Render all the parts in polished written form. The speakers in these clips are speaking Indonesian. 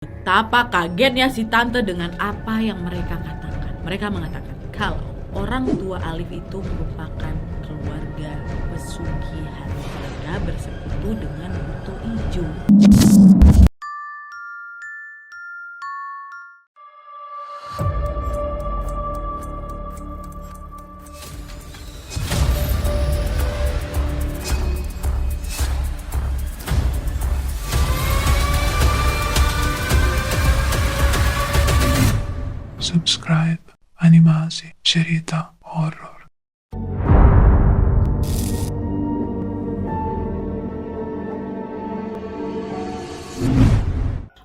Betapa kagetnya si tante dengan apa yang mereka katakan. Mereka mengatakan kalau orang tua Alif itu merupakan keluarga pesugihan. Mereka bersekutu dengan Buto Ijo. Subscribe Animasi Cerita Horor.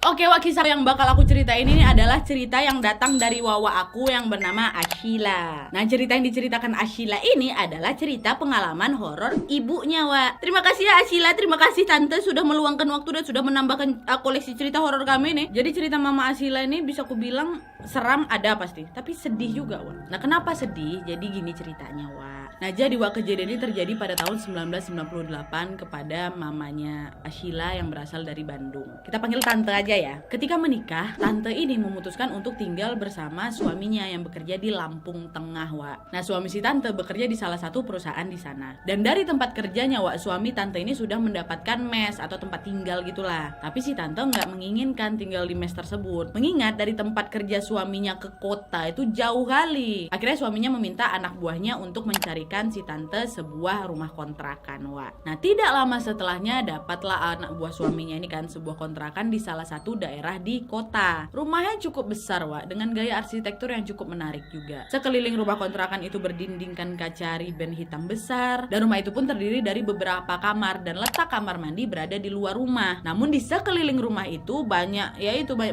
Oke, Wak, kisah yang bakal aku ceritain ini adalah cerita yang datang dari wawa aku yang bernama Ashila. Nah, cerita yang diceritakan Ashila ini adalah cerita pengalaman horor ibunya, Wak. Terima kasih ya Ashila, terima kasih Tante sudah meluangkan waktu dan sudah menambahkan koleksi cerita horor kami nih. Jadi cerita Mama Ashila ini bisa aku bilang seram ada pasti, tapi sedih juga, Wak. Nah, kenapa sedih? Jadi gini ceritanya, Wak. Nah, jadi Wak, kejadian ini terjadi pada tahun 1998 kepada mamanya Ashila yang berasal dari Bandung. Kita panggil Tante aja ya. Ketika menikah, tante ini memutuskan untuk tinggal bersama suaminya yang bekerja di Lampung Tengah, Wak. Nah, suami si tante bekerja di salah satu perusahaan di sana. Dan dari tempat kerjanya, Wak, suami tante ini sudah mendapatkan mes atau tempat tinggal gitulah. Tapi si tante nggak menginginkan tinggal di mes tersebut. Mengingat dari tempat kerja suaminya ke kota itu jauh kali. Akhirnya suaminya meminta anak buahnya untuk mencarikan si tante sebuah rumah kontrakan, Wak. Nah, tidak lama setelahnya dapatlah anak buah suaminya ini kan sebuah kontrakan di salah satu daerah di kota. Rumahnya cukup besar, Wak, dengan gaya arsitektur yang cukup menarik juga. Sekeliling rumah kontrakan itu berdindingkan kaca riben hitam besar, dan rumah itu pun terdiri dari beberapa kamar dan letak kamar mandi berada di luar rumah. Namun di sekeliling rumah itu banyak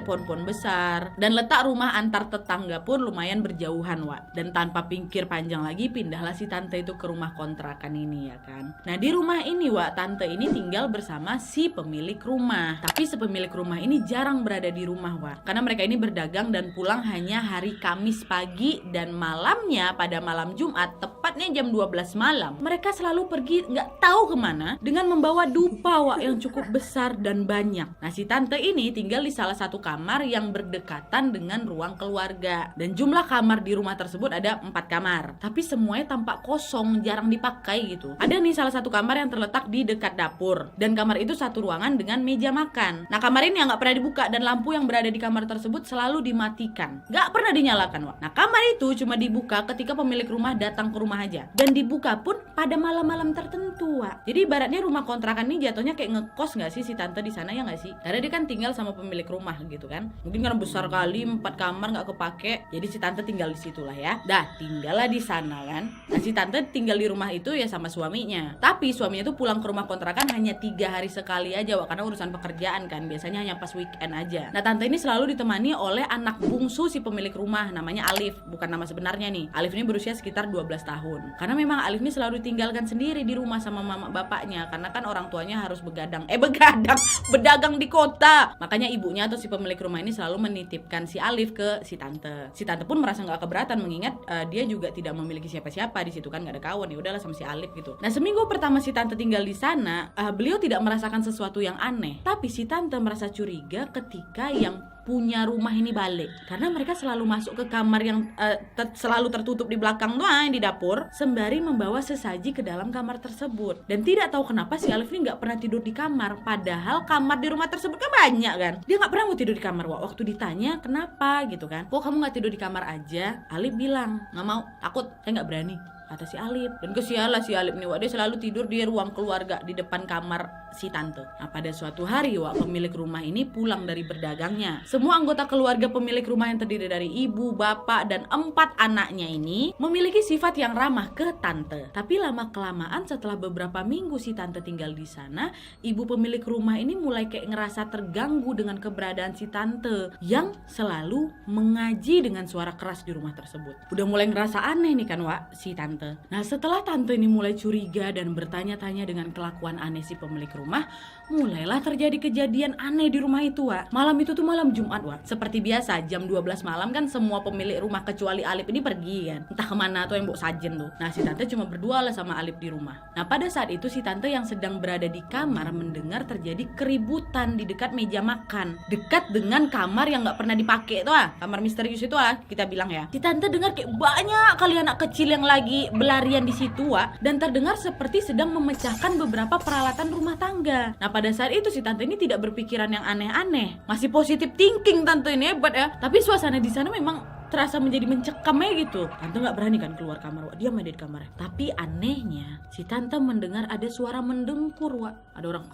pohon-pohon besar, dan letak rumah antar tetangga pun lumayan berjauhan, Wak. Dan tanpa pikir panjang lagi pindahlah si tante itu ke rumah kontrakan ini ya kan. Nah, di rumah ini, Wak, tante ini tinggal bersama si pemilik rumah. Tapi si pemilik rumah ini jarang berada di rumah, Wak, karena mereka ini berdagang dan pulang hanya hari Kamis pagi, dan malamnya pada malam Jumat tepatnya jam 12 malam mereka selalu pergi nggak tahu kemana dengan membawa dupa, Wak, yang cukup besar dan banyak. Nah, si tante ini tinggal di salah satu kamar yang berdekatan dengan ruang keluarga, dan jumlah kamar di rumah tersebut ada 4 kamar, tapi semuanya tampak kosong, jarang dipakai gitu. Ada nih salah satu kamar yang terletak di dekat dapur, dan kamar itu satu ruangan dengan meja makan. Nah, kamar ini nggak pernah dibuka dan lampu yang berada di kamar tersebut selalu dimatikan, nggak pernah dinyalakan, Wak. Nah, kamar itu cuma dibuka ketika pemilik rumah datang ke rumah aja, dan dibuka pun pada malam-malam tertentu, Wak. Jadi ibaratnya rumah kontrakan ini jatuhnya kayak ngekos nggak sih si tante di sana, ya nggak sih? Karena dia kan tinggal sama pemilik rumah gitu kan. Mungkin karena besar kali 4 kamar nggak kepake, jadi si tante tinggal di situ lah ya. Dah, tinggallah di sana kan. Nah, si tante tinggal di rumah itu ya sama suaminya. Tapi suaminya tuh pulang ke rumah kontrakan hanya 3 hari sekali aja, Wak, karena urusan pekerjaan kan. Biasanya hanya pas weekend aja. Nah, tante ini selalu ditemani oleh anak bungsu si pemilik rumah, namanya Alif, bukan nama sebenarnya nih. Alif ini berusia sekitar 12 tahun. Karena memang Alif ini selalu ditinggalkan sendiri di rumah sama mama bapaknya, karena kan orang tuanya harus berdagang di kota. Makanya ibunya atau si pemilik rumah ini selalu menitipkan si Alif ke si tante. Si tante pun merasa nggak keberatan mengingat dia juga tidak memiliki siapa-siapa di situ kan, nggak ada kawan, ya udahlah sama si Alif gitu. Nah, seminggu pertama si tante tinggal di sana, beliau tidak merasakan sesuatu yang aneh, tapi si tante merasa curiga ketika yang punya rumah ini balik, karena mereka selalu masuk ke kamar yang selalu tertutup di belakang tuh, yang di dapur, sembari membawa sesaji ke dalam kamar tersebut. Dan tidak tahu kenapa si Alif ini nggak pernah tidur di kamar, padahal kamar di rumah tersebut kan banyak kan. Dia nggak pernah mau tidur di kamar, Wak. Waktu ditanya kenapa gitu kan, kok kamu nggak tidur di kamar aja? Alif bilang nggak mau, takut, saya nggak berani, kata si Alif. Dan kesialah si Alif nih, Wak, dia selalu tidur di ruang keluarga di depan kamar si tante. Nah, pada suatu hari, Wak, pemilik rumah ini pulang dari berdagangnya. Semua anggota keluarga pemilik rumah yang terdiri dari ibu, bapak, dan 4 anaknya ini memiliki sifat yang ramah ke tante. Tapi lama-kelamaan setelah beberapa minggu si tante tinggal di sana, ibu pemilik rumah ini mulai kayak ngerasa terganggu dengan keberadaan si tante yang selalu mengaji dengan suara keras di rumah tersebut. Udah mulai ngerasa aneh nih kan, Wak, si tante. tante. Nah setelah tante ini mulai curiga dan bertanya-tanya dengan kelakuan aneh si pemilik rumah, mulailah terjadi kejadian aneh di rumah itu, Wak. Malam itu tuh malam Jumat, Wak. Seperti biasa jam 12 malam kan semua pemilik rumah kecuali Alip ini pergi kan, entah kemana tuh yang buk sajen tuh. Nah si tante cuma berdua lah sama Alip di rumah. Nah pada saat itu si tante yang sedang berada di kamar mendengar terjadi keributan di dekat meja makan, dekat dengan kamar yang nggak pernah dipakai tuh, kamar misterius itu kita bilang ya. Si tante dengar kayak banyak kali anak kecil yang lagi berlarian di situ, dan terdengar seperti sedang memecahkan beberapa peralatan rumah tangga. Nah pada saat itu si tante ini tidak berpikiran yang aneh-aneh, masih positif thinking tante ini hebat ya. Tapi suasana di sana memang terasa menjadi mencekam aja gitu. Tante nggak berani kan keluar kamar, Wak. Dia main di kamar. Tapi anehnya si tante mendengar ada suara mendengkur, Wak. Ada orang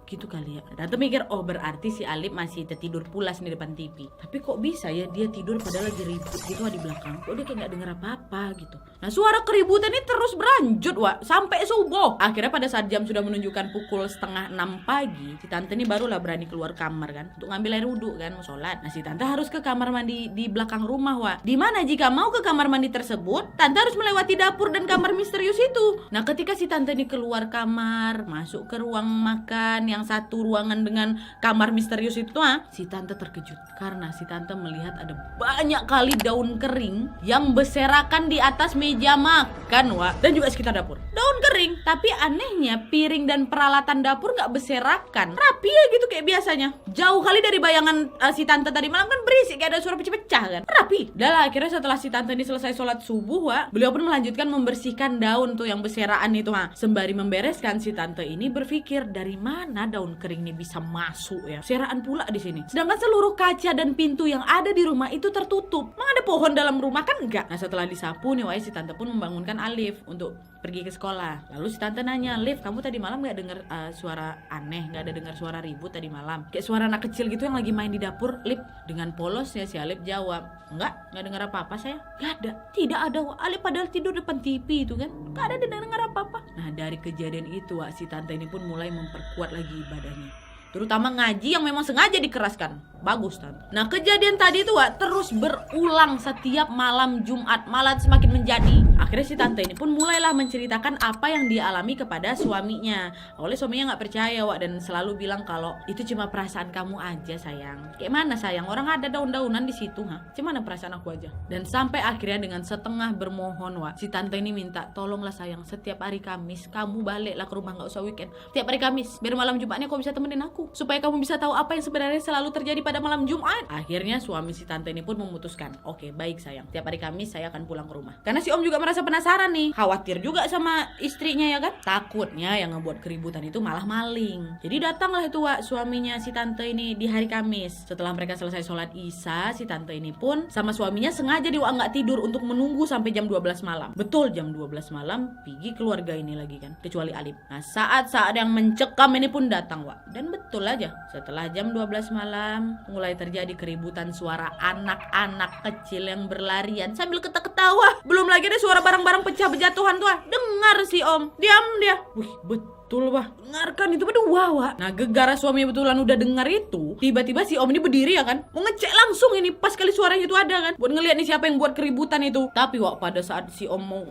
gitu kali ya. Tante mikir, oh berarti si Alip masih tertidur pulas di depan TV. Tapi kok bisa ya dia tidur padahal lagi ribut gitu di belakang. Kok dia kayak gak denger apa-apa gitu. Nah suara keributan ini terus berlanjut, Wak, sampai subuh. Akhirnya pada saat jam sudah menunjukkan pukul 5:30 pagi, si tante ini barulah berani keluar kamar kan, untuk ngambil air wudhu kan, mau sholat. Nah si tante harus ke kamar mandi di belakang rumah, Wak. Dimana jika mau ke kamar mandi tersebut, tante harus melewati dapur dan kamar misterius itu. Nah ketika si tante ini keluar kamar, masuk ke ruang makan yang satu ruangan dengan kamar misterius itu, si tante terkejut karena si tante melihat ada banyak kali daun kering yang berserakan di atas meja makan, Wak, dan juga sekitar dapur. Daun kering, tapi anehnya piring dan peralatan dapur nggak berserakan, rapi ya gitu kayak biasanya. Jauh kali dari bayangan si tante tadi malam kan berisik kayak ada suara pecah-pecah kan, rapi. Dan akhirnya setelah si tante ini selesai sholat subuh, Wak, beliau pun melanjutkan membersihkan daun tuh yang berserakan itu, sembari membereskan si tante ini berpikir dari mana daun kering ini bisa masuk ya. Seraan pula di sini. Sedangkan seluruh kaca dan pintu yang ada di rumah itu tertutup. Emang ada pohon dalam rumah kan enggak? Nah setelah disapu nih, si tante pun membangunkan Alif untuk pergi ke sekolah. Lalu si tante nanya, Alif, kamu tadi malam gak dengar suara aneh? Gak ada dengar suara ribut tadi malam? Kayak suara anak kecil gitu yang lagi main di dapur, Alif? Dengan polosnya si Alif jawab, enggak dengar apa-apa saya. Gak ada. Tidak ada, Alif padahal tidur depan TV itu kan. Gak ada dengar apa-apa. Nah dari kejadian itu, si tante ini pun mulai memperkuat lagi ibadahnya, terutama ngaji yang memang sengaja dikeraskan. Bagus, Tante. Nah kejadian tadi itu, Wak, terus berulang setiap malam Jumat, malah semakin menjadi. Akhirnya si tante ini pun mulailah menceritakan apa yang dia alami kepada suaminya. Oleh suaminya gak percaya, Wak, dan selalu bilang kalau itu cuma perasaan kamu aja sayang. Kayak mana sayang, orang ada daun-daunan di situ, Cuman perasaan aku aja. Dan sampai akhirnya dengan setengah bermohon, Wak, si tante ini minta, tolonglah sayang, setiap hari Kamis kamu baliklah ke rumah, gak usah weekend. Setiap hari Kamis, biar malam Jumatnya kau bisa temenin aku, supaya kamu bisa tahu apa yang sebenarnya selalu terjadi pada malam Jumat. Akhirnya suami si tante ini pun memutuskan, oke, baik sayang, tiap hari Kamis saya akan pulang ke rumah. Karena si om juga merasa penasaran nih, khawatir juga sama istrinya ya kan, takutnya yang ngebuat keributan itu malah maling. Jadi datanglah itu, Wak, suaminya si tante ini di hari Kamis. Setelah mereka selesai sholat isya, si tante ini pun sama suaminya sengaja nggak tidur untuk menunggu sampai jam 12 malam. Betul, jam 12 malam pergi keluarga ini lagi kan, kecuali Alip. Nah saat yang mencekam ini pun datang, Wak, dan betul aja setelah jam 12 malam mulai terjadi keributan, suara anak-anak kecil yang berlarian sambil ketawa. Belum lagi ada suara barang-barang pecah berjatuhan tuh. Dengar si om, diam dia. Wih, betul, Wah, dengarkan itu berdua, Wak. Nah gegara suami betulan udah dengar itu, tiba-tiba si om ini berdiri ya kan, mau ngecek langsung ini pas kali suaranya itu ada kan, buat ngeliat nih siapa yang buat keributan itu. Tapi, Wak, pada saat si om mau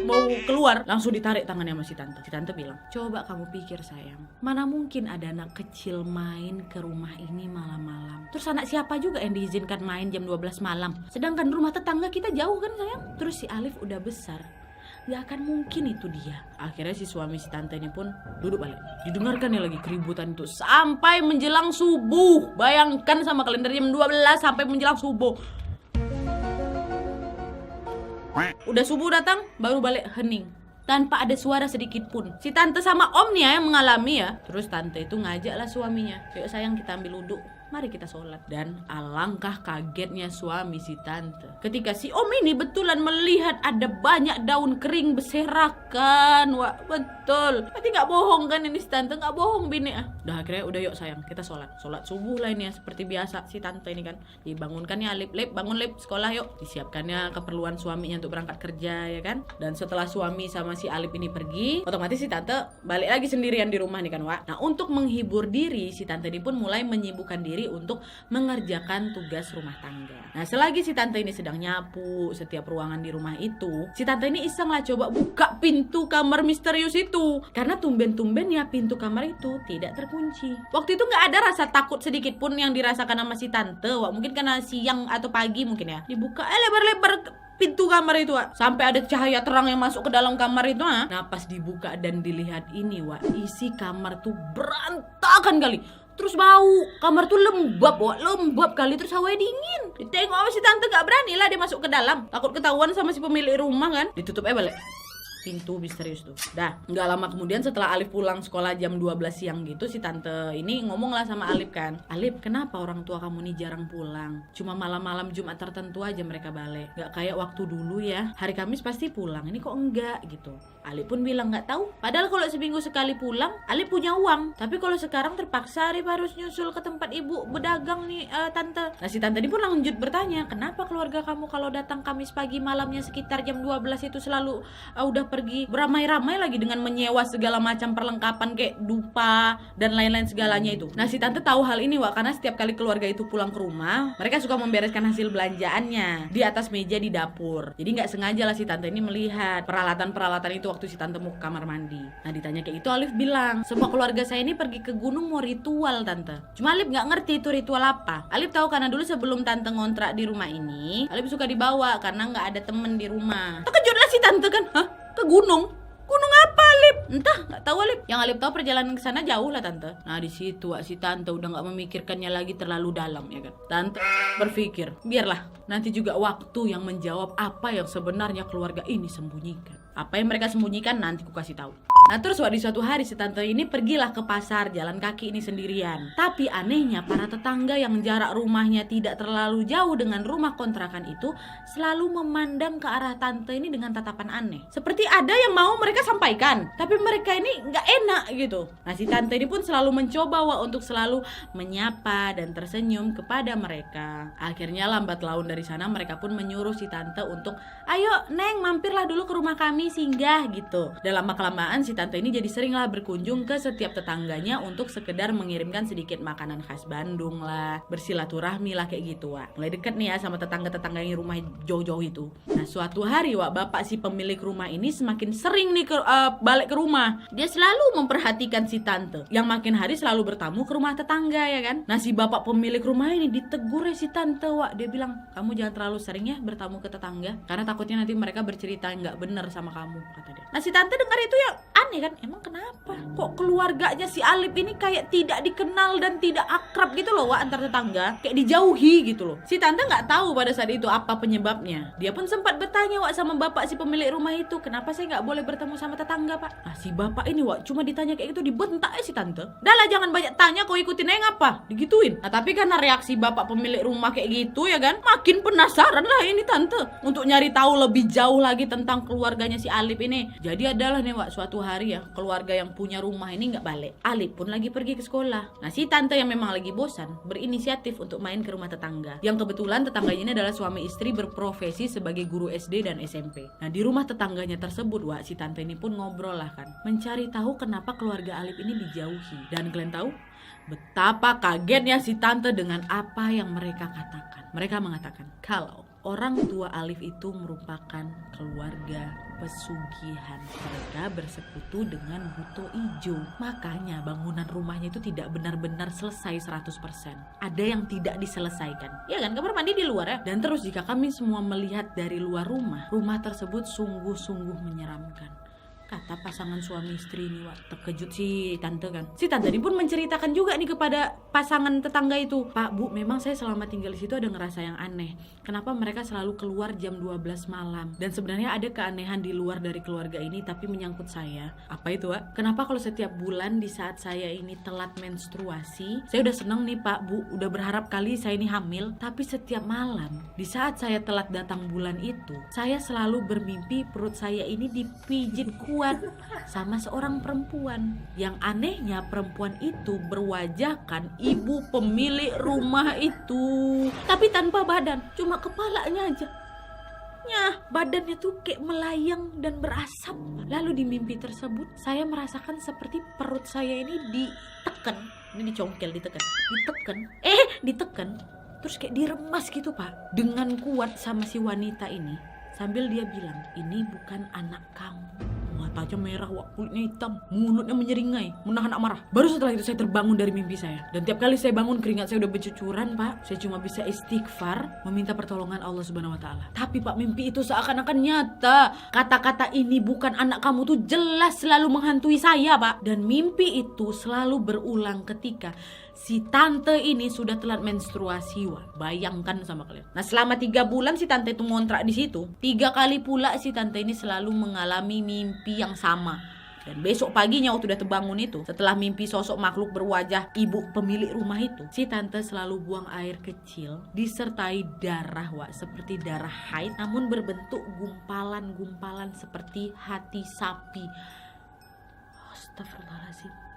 mau keluar, langsung ditarik tangannya sama si tante. Si tante bilang, coba kamu pikir sayang, mana mungkin ada anak kecil main ke rumah ini malam-malam. Terus anak siapa juga yang diizinkan main jam 12 malam, sedangkan rumah tetangga kita jauh kan sayang. Terus si Alif udah besar, gak akan mungkin itu dia. Akhirnya si suami si tante ini pun duduk balik. Didengarkan ya lagi keributan itu sampai menjelang subuh. Bayangkan sama kalender jam 12 sampai menjelang subuh. Udah subuh datang, baru balik hening, tanpa ada suara sedikit pun. Si tante sama omnya yang mengalami ya. Terus tante itu ngajaklah suaminya, yuk sayang kita ambil wudhu, mari kita sholat. Dan alangkah kagetnya suami si tante ketika si om ini betulan melihat ada banyak daun kering berserakan. Wah, betul, berarti gak bohong kan ini si tante, gak bohong bini. Udah akhirnya udah yuk sayang kita sholat subuh lah ini ya, seperti biasa si tante ini kan dibangunkannya Alip, bangun Lip, sekolah yuk. Disiapkannya keperluan suaminya untuk berangkat kerja ya kan. Dan setelah suami sama si Alif ini pergi, otomatis si tante balik lagi sendirian di rumah nih kan, Wak. Nah, untuk menghibur diri, si tante ini pun mulai menyibukkan diri untuk mengerjakan tugas rumah tangga. Nah, selagi si tante ini sedang nyapu setiap ruangan di rumah itu, si tante ini iseng lah coba buka pintu kamar misterius itu. Karena tumben-tumben ya pintu kamar itu tidak terkunci. Waktu itu nggak ada rasa takut sedikit pun yang dirasakan sama si tante, Wak. Mungkin karena siang atau pagi mungkin ya. Dibuka lebar-lebar pintu kamar itu, Wak. Sampai ada cahaya terang yang masuk ke dalam kamar itu, Wak. Nah, pas dibuka dan dilihat ini, Wak, isi kamar tuh berantakan kali. Terus bau, kamar tuh lembab, Wak, lembab kali, terus hawanya dingin. Ditengok sama si tante gak berani lah dia masuk ke dalam. Takut ketahuan sama si pemilik rumah kan. Ditutup balik pintu misterius tuh. Dah, nggak lama kemudian setelah Alif pulang sekolah jam 12 siang gitu, si tante ini ngomong lah sama Alif kan. Alif, kenapa orang tua kamu nih jarang pulang? Cuma malam-malam Jumat tertentu aja mereka balik. Nggak kayak waktu dulu ya. Hari Kamis pasti pulang. Ini kok enggak gitu. Alif pun bilang nggak tahu. Padahal kalau seminggu sekali pulang, Alif punya uang. Tapi kalau sekarang terpaksa Alif harus nyusul ke tempat ibu berdagang nih, tante. Nah, si tante ini pun lanjut bertanya, kenapa keluarga kamu kalau datang Kamis pagi malamnya sekitar jam 12 itu selalu udah pergi beramai-ramai lagi dengan menyewa segala macam perlengkapan kayak dupa dan lain-lain segalanya itu. Nah, si tante tahu hal ini, Wak, karena setiap kali keluarga itu pulang ke rumah, mereka suka membereskan hasil belanjaannya di atas meja di dapur. Jadi nggak sengaja lah si tante ini melihat peralatan-peralatan itu waktu si tante mau ke kamar mandi. Nah, ditanya kayak itu, Alif bilang, semua keluarga saya ini pergi ke gunung mau ritual, tante. Cuma Alif nggak ngerti itu ritual apa. Alif tahu karena dulu sebelum tante ngontrak di rumah ini, Alif suka dibawa karena nggak ada temen di rumah. Terkejutlah si tante kan, hah? Ke gunung? Gunung apa, Alif? Entah, nggak tahu Alif. Yang Alif tahu perjalanan ke sana jauh lah, tante. Nah, di situ si tante udah nggak memikirkannya lagi terlalu dalam ya kan. Tante berpikir, biarlah nanti juga waktu yang menjawab apa yang sebenarnya keluarga ini sembunyikan. Apa yang mereka sembunyikan nanti ku kasih tahu. Nah, terus di suatu hari si tante ini pergilah ke pasar jalan kaki ini sendirian. Tapi anehnya para tetangga yang jarak rumahnya tidak terlalu jauh dengan rumah kontrakan itu selalu memandang ke arah tante ini dengan tatapan aneh. Seperti ada yang mau mereka sampaikan, tapi mereka ini nggak enak gitu. Nah, si tante ini pun selalu mencoba, Wak, untuk selalu menyapa dan tersenyum kepada mereka. Akhirnya lambat laun dari sana mereka pun menyuruh si tante untuk, ayo Neng, mampirlah dulu ke rumah kami singgah gitu. Dalam kelamaan si tante ini jadi seringlah berkunjung ke setiap tetangganya untuk sekedar mengirimkan sedikit makanan khas Bandung lah, bersilaturahmi lah kayak gitu, Wak. Mulai deket nih ya sama tetangga-tetangga yang rumah jauh-jauh itu. Nah, suatu hari, Wak, bapak si pemilik rumah ini semakin sering nih balik ke rumah. Dia selalu memperhatikan si tante yang makin hari selalu bertamu ke rumah tetangga ya kan. Nah, si bapak pemilik rumah ini ditegur ya si tante, Wak. Dia bilang, kamu jangan terlalu sering ya bertamu ke tetangga, karena takutnya nanti mereka bercerita nggak bener sama kamu, kata dia. Nah, si tante dengar itu ya aneh kan, emang kenapa kok keluarganya si Alif ini kayak tidak dikenal dan tidak akrab gitu loh, Wak, antar tetangga, kayak dijauhi gitu loh. Si tante nggak tahu pada saat itu apa penyebabnya. Dia pun sempat bertanya, Wak, sama bapak si pemilik rumah itu, kenapa saya nggak boleh bertemu sama tetangga, Pak? Nah, si bapak ini, Wak, cuma ditanya kayak gitu dibentak si tante. Dah lah, jangan banyak tanya, kau ikutin aja ngapa, digituin. Nah, tapi karena reaksi bapak pemilik rumah kayak gitu ya kan, makin penasaran lah ini tante untuk nyari tahu lebih jauh lagi tentang keluarganya si Alif ini. Jadi adalah nih, Wak, suatu hari ya, keluarga yang punya rumah ini nggak balik. Alif pun lagi pergi ke sekolah. Nah, si tante yang memang lagi bosan berinisiatif untuk main ke rumah tetangga. Yang kebetulan tetangganya ini adalah suami istri berprofesi sebagai guru SD dan SMP. Nah, di rumah tetangganya tersebut, Wak, si tante ini pun ngobrol lah kan, mencari tahu kenapa keluarga Alif ini dijauhi. Dan kalian tahu betapa kagetnya si tante dengan apa yang mereka katakan. Mereka mengatakan kalau orang tua Alif itu merupakan keluarga pesugihan. Mereka bersekutu dengan buto ijo. Makanya bangunan rumahnya itu tidak benar-benar selesai 100%. Ada yang tidak diselesaikan. Ya kan, kamar mandi di luar ya. Dan terus jika kami semua melihat dari luar rumah, rumah tersebut sungguh-sungguh menyeramkan, kata pasangan suami istri ini, Wak. Terkejut si tante kan. Si tante ini pun menceritakan juga nih kepada pasangan tetangga itu, Pak, Bu, memang saya selama tinggal di situ ada ngerasa yang aneh. Kenapa mereka selalu keluar jam 12 malam? Dan sebenarnya ada keanehan di luar dari keluarga ini, tapi menyangkut saya. Apa itu, Wak? Kenapa kalau setiap bulan di saat saya ini telat menstruasi, saya udah seneng nih, Pak, Bu, udah berharap kali saya ini hamil, tapi setiap malam di saat saya telat datang bulan itu, saya selalu bermimpi perut saya ini dipijit kuat sama seorang perempuan. Yang anehnya perempuan itu berwajahkan ibu pemilik rumah itu, tapi tanpa badan, cuma kepalanya aja. badannya tuh kayak melayang dan berasap. Lalu di mimpi tersebut saya merasakan seperti perut saya ini ditekan, ini dicongkel, ditekan, terus kayak diremas gitu Pak, dengan kuat sama si wanita ini, sambil dia bilang, ini bukan anak kamu. Matanya merah, kulitnya hitam, mulutnya menyeringai, menahan amarah. Baru setelah itu saya terbangun dari mimpi saya. Dan tiap kali saya bangun keringat saya udah bercucuran Pak. Saya cuma bisa istighfar, meminta pertolongan Allah Subhanahu Wa Taala. Tapi Pak, mimpi itu seakan-akan nyata. Kata-kata ini bukan anak kamu tuh jelas selalu menghantui saya Pak. Dan mimpi itu selalu berulang ketika si tante ini sudah telat menstruasi. Wah, bayangkan sama kalian. Nah, selama 3 bulan si tante itu ngontrak di situ. 3 kali pula si tante ini selalu mengalami mimpi yang sama. Dan besok paginya waktu udah terbangun itu, setelah mimpi sosok makhluk berwajah ibu pemilik rumah itu, si tante selalu buang air kecil disertai darah Wak, seperti darah haid, namun berbentuk gumpalan-gumpalan seperti hati sapi. Astagfirullahaladzim.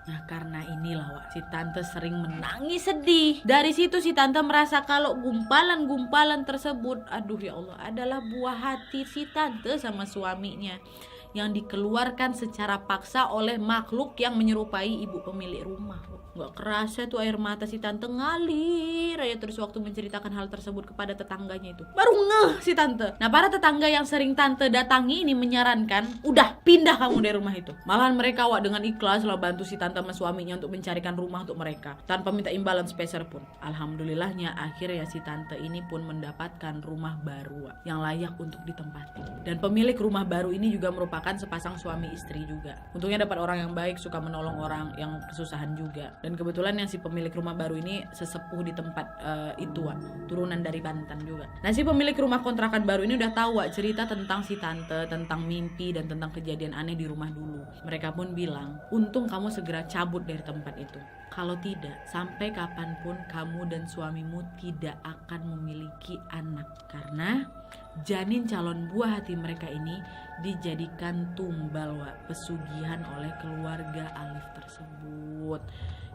Nah, karena inilah Wak, si tante sering menangis sedih. Dari situ si tante merasa kalau gumpalan-gumpalan tersebut, aduh ya Allah, adalah buah hati si tante sama suaminya yang dikeluarkan secara paksa oleh makhluk yang menyerupai ibu pemilik rumah. Gak kerasa tuh air mata si tante ngalir aja terus waktu menceritakan hal tersebut kepada tetangganya itu. Baru ngeh si tante. Nah, para tetangga yang sering tante datangi ini menyarankan, udah pindah kamu dari rumah itu. Malahan mereka Wak dengan ikhlas lah bantu si tante sama suaminya untuk mencarikan rumah untuk mereka tanpa minta imbalan sepeser pun. Alhamdulillahnya akhirnya si tante ini pun mendapatkan rumah baru Wak, yang layak untuk ditempati. Dan pemilik rumah baru ini juga merupakan sepasang suami istri juga. Untungnya dapat orang yang baik, suka menolong orang yang kesusahan juga. Dan kebetulan yang si pemilik rumah baru ini sesepuh di tempat itu Wak, turunan dari Banten juga. Nah, si pemilik rumah kontrakan baru ini udah tahu Wak cerita tentang si tante, tentang mimpi dan tentang kejadian aneh di rumah dulu. Mereka pun bilang, untung kamu segera cabut dari tempat itu. Kalau tidak, sampai kapanpun kamu dan suamimu tidak akan memiliki anak. Karena janin calon buah hati mereka ini dijadikan tumbal Wak, pesugihan oleh keluarga Alif tersebut.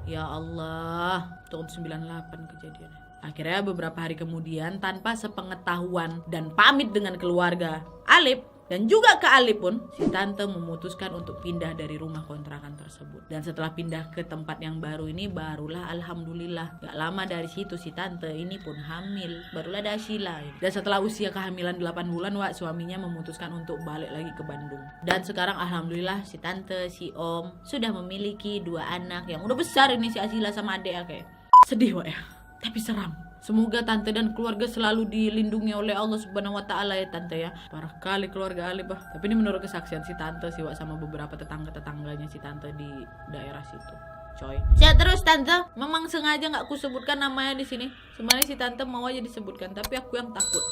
Ya Allah, tahun 98 kejadiannya. Akhirnya beberapa hari kemudian, tanpa sepengetahuan dan pamit dengan keluarga Alif dan juga ke Alif pun, si tante memutuskan untuk pindah dari rumah kontrakan tersebut. Dan setelah pindah ke tempat yang baru ini, barulah alhamdulillah gak lama dari situ si tante ini pun hamil. Barulah ada Sheila. Dan setelah usia kehamilan 8 bulan Wak, suaminya memutuskan untuk balik lagi ke Bandung. Dan sekarang alhamdulillah si tante, si om sudah memiliki 2 anak yang udah besar ini, si Sheila sama adek ya kayak. Sedih Wak ya, tapi seram. Semoga tante dan keluarga selalu dilindungi oleh Allah Subhanahu Wa Taala ya tante ya. Parah kali keluarga Alif bah. Tapi ini menurut kesaksian si tante sih Wak, sama beberapa tetangga-tetangganya si tante di daerah situ. Coy. Sehat terus tante. Memang sengaja nggak ku sebutkan namanya di sini. Sebenarnya si tante mau aja disebutkan, tapi aku yang takut.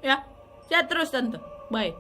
Ya. Sehat terus tante. Bye.